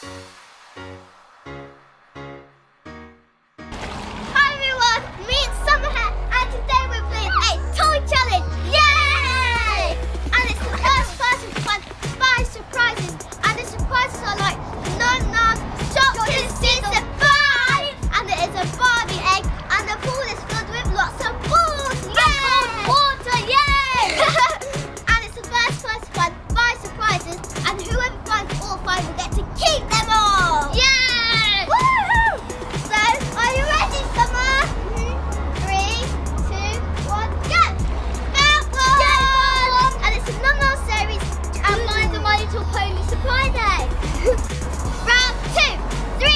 Hi everyone, me and Summer here, and today we're playing a toy challenge. Yay! And it's the first person to find 5 surprises, and the surprises are like Noms, Shopkins season 5, and it is a Barbie egg, and the pool is filled with lots of balls. Yay! Water, yay! And it's the first person to find 5 surprises, and whoever finds all 5 will get to keep them all. Yay! Woohoo! So, are you ready, Summer? 3, 2, 1, go! Bell! And it's a Noms series, and mine's a My Little Pony surprise egg. Round 2, 3,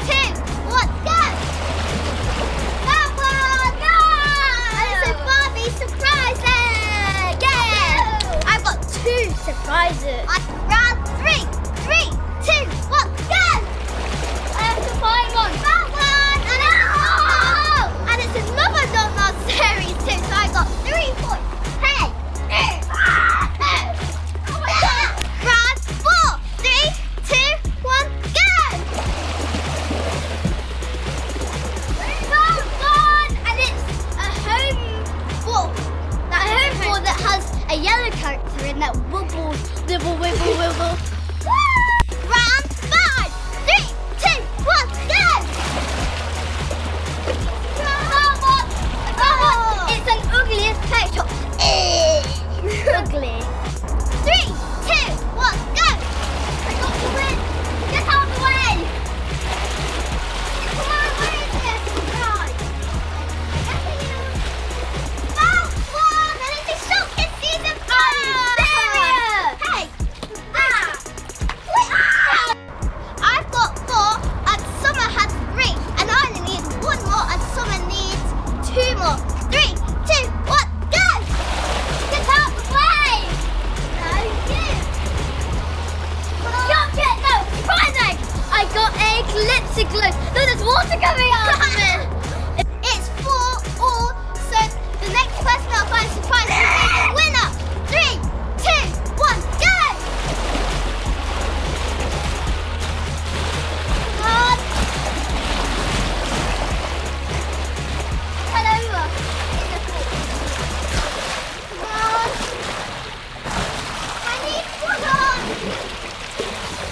2, 1, go! Bell! Go! And it's a Barbie surprise egg. Yeah! I've got 2 surprises. Round 3, 3, 2, 1, go! I have to find one. That one! And it's another Noms series too, so I got 3 points. Hey! Round 4, 3, 2, 1, go! Round 1! And it's a home ball. That home ball that has a yellow character in that wobbles, wibble, wibble, wibble. Round 5, 3, 2, 1, go! It's an ugliest pet shop. Ugly. 3, 2, 1, go! I got the win. Get out of the way. Come on, where is this? Right. Last one, and it's a Shopkins season 5. Hey. I've got 4, and Summer has 3, and I only need 1 more, and Summer needs 2 more. 3, 2, 1, go! Get out the way! No, you. Shopkins, no, surprise egg! I got a Eclipse glue. No, there's water coming out of it. It's 4 all, so the next person I'll find surprise will be the winner. 3, 2, 1, go! Come on. Head over. Come on. I need one.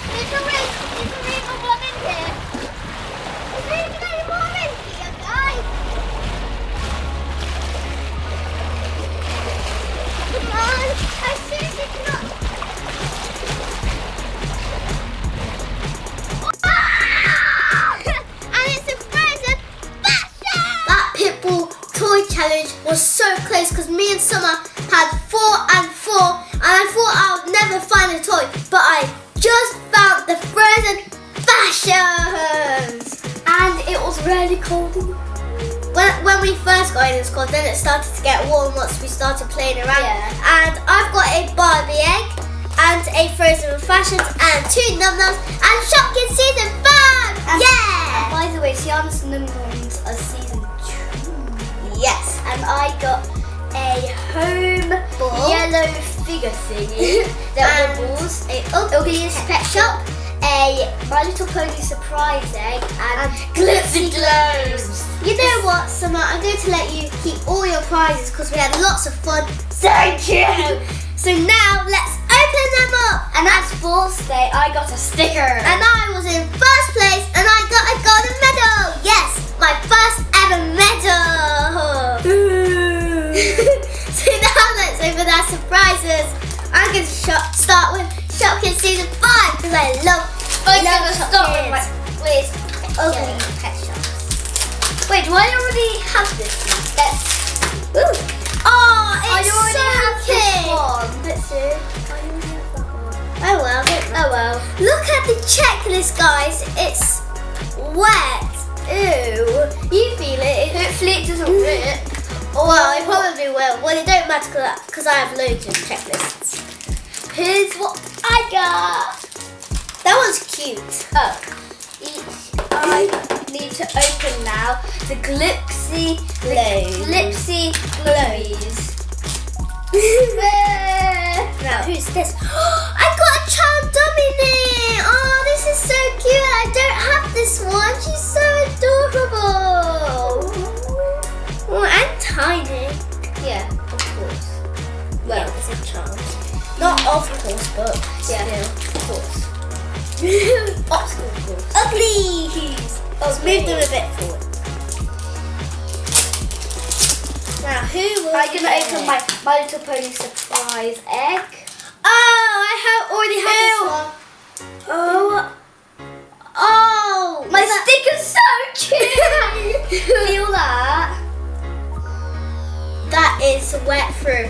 There's a ring of one in here. Is there even any more in here, guys? Come on. I seriously cannot. And it's a frozen fashion! That Pitbull toy challenge was so close because me and Summer had 4 and 4, and I thought I would never find a toy, but I just found the frozen fashions! And it was really cold. When we first got in, it was cold, then it started to get warm once we started playing around. Yeah. And I've got a Barbie egg, and a frozen fashions, and 2 Noms, and Shopkins season 5! Yeah! By the way, Sienna's Noms are season 2. Yes. And I got a home Ball. yellow figure thingy that And wobbles, a Ugliest Pet Shop, a My Little Pony surprise egg, and glitzy globes. You know what, Summer? I'm going to let you keep all your prizes because we had lots of fun. Thank you! So now let's open them up. And as fourth day, I got a sticker. And I was in first place, and I got a golden medal. Yes, my first ever medal. So now let's open our surprises. I'm going to start with Shopkins season 5 because I love Shopkins. Ugly pet shops. Wait, do I already have this one? Oh, it's I already so have cute. this one. Let's see. I already have that one. Oh well. Oh well. Look at the checklist, guys. It's wet. Ew. You feel it? Hopefully it doesn't rip. Well, it probably will. Well, it don't matter because I have loads of checklists. Here's what I got. That was cute. Oh, I need to open now the glitzy glowies. Now, who's this? I got a child dummy there. Oh, this is so of course, but Yeah. still, of course. Obstacle course. Uglies! Let's move them a bit forward. Now, who will I'm gonna pick? open my Little Pony surprise egg. Oh, I have already had this one. Oh, My is that- sticker's so cute. Feel that? That is wet through.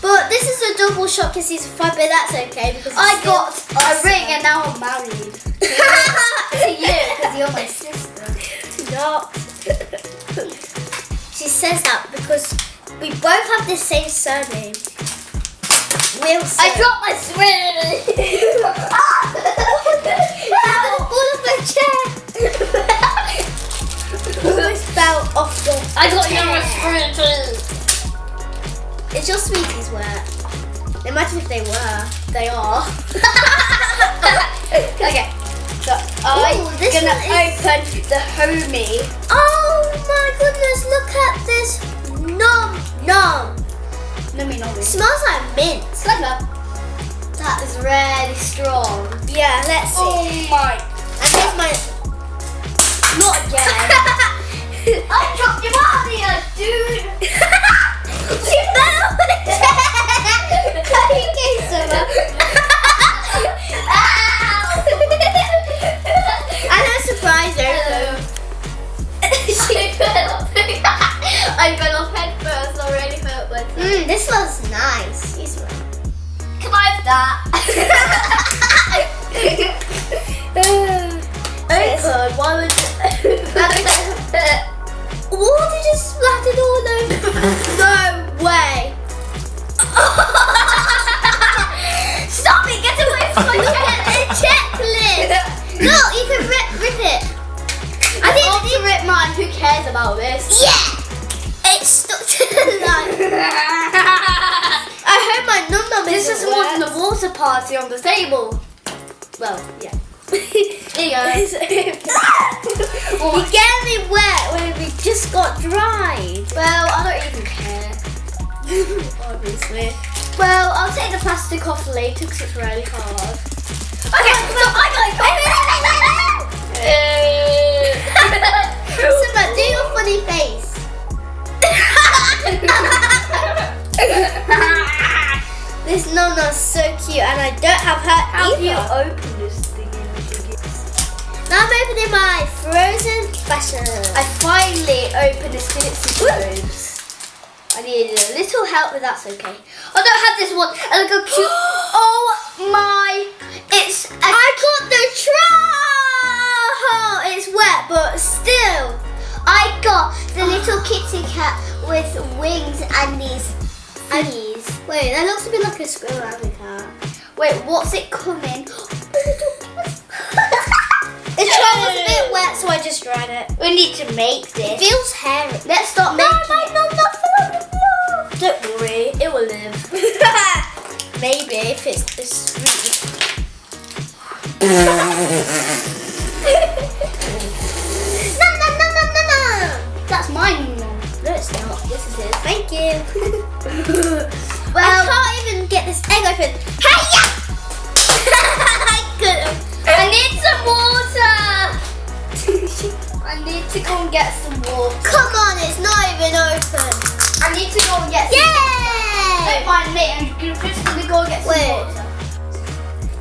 But this is a double Shopkins season 5, but that's okay because it's I still got a awesome. ring and now I'm married. To you, because you're my sister. No. She says that because we both have the same surname. Wilson. I dropped my swing. all of the chair. Almost fell off the I got chair. your swing too. Is your sweeties wet? Imagine if they were. They are. Okay, so I'm Ooh, this gonna one is- open the homie. Oh my goodness, look at this. Nom. Nummy. Smells like mint. Like that. That is really strong. Yeah, let's see. Oh my. And here's my... Not again. I dropped you out here, dude. You fell off the chair. You gave some up. And a surprise open. I'm going off head first. I already hurt myself. This one's nice. Can I have that? Open. Why would you? What did you splattered all over? No way. Stop it! Get away from my Look at the checklist. Look, you can rip it. I think I'll to rip mine. Who cares about this? Yeah. It's stuck to the line. I hope my num This isn't is more than wet. a water party on the table. Well, yeah. Here you go. You get me wet when we just got dried. Well, I don't even care. Obviously. Well, I'll take the plastic off later because it's really hard. Okay, so I got Simba, do your funny face. This nonna's so cute and I don't have her How do you either. open this thing? Now I'm opening my frozen fashion. I finally opened this Philipsy Globes. I needed a little help, but that's okay. I don't have this one. And look how cute. Oh my! It's I got the trial. It's wet, but still. I got the little kitty cat with wings and these thingies. Wait, that looks a bit like a squirrel and a cat. Wait, what's it coming? The trial was a bit wet, so I just dried it. We need to make It this. feels hairy. Let's start No, making my it. num not fell on the floor. Don't worry, it will live. Maybe if it's sweet. No. That's mine. No, it's not. This is his. Thank you. Well, I can't even get this egg open. Hiya! I couldn't. I need some water. I need to go and get some water. Come on, it's not even open. I need to go and get some water. Don't Yay! mind me. I'm just gonna go and get some Wait. water.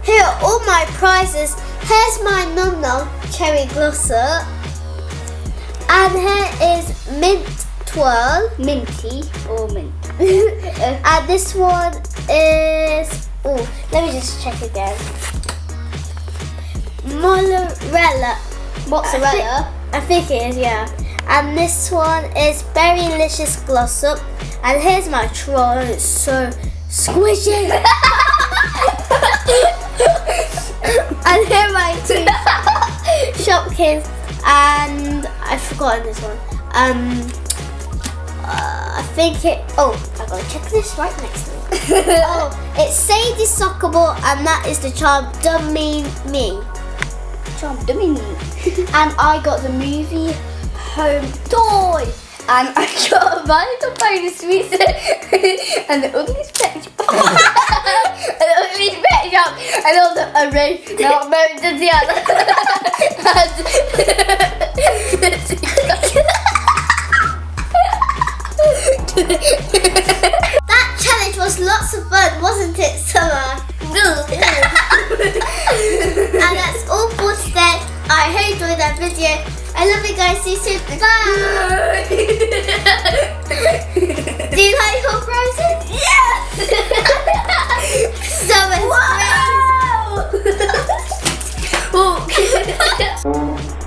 Here are all my prizes. Here's my Num Num cherry glosser. And here is mint twirl. Minty or mint? And this one is, oh, let me just check again. Mozzarella. I think it is, yeah. And this one is Berry Licious Gloss Up. And here's my troll. It's so squishy. And here are my two Shopkins. And I've forgotten this one. I think it. Oh, I gotta check this right next to it. Oh, it's Sadie Soccer Ball, and that is the charm Dummy Me. Charm dummy. And I got the movie home toy. And I got a My Little Pony sweet and the ugliest picture. An ugly pet shop and also a ring not married to the other. That challenge was lots of fun, wasn't it, Summer? And that's all for today. I hope you enjoyed that video. I love you guys. See you soon. Bye. Do you like your prizes? Yes. Summer's Wow. Whoa.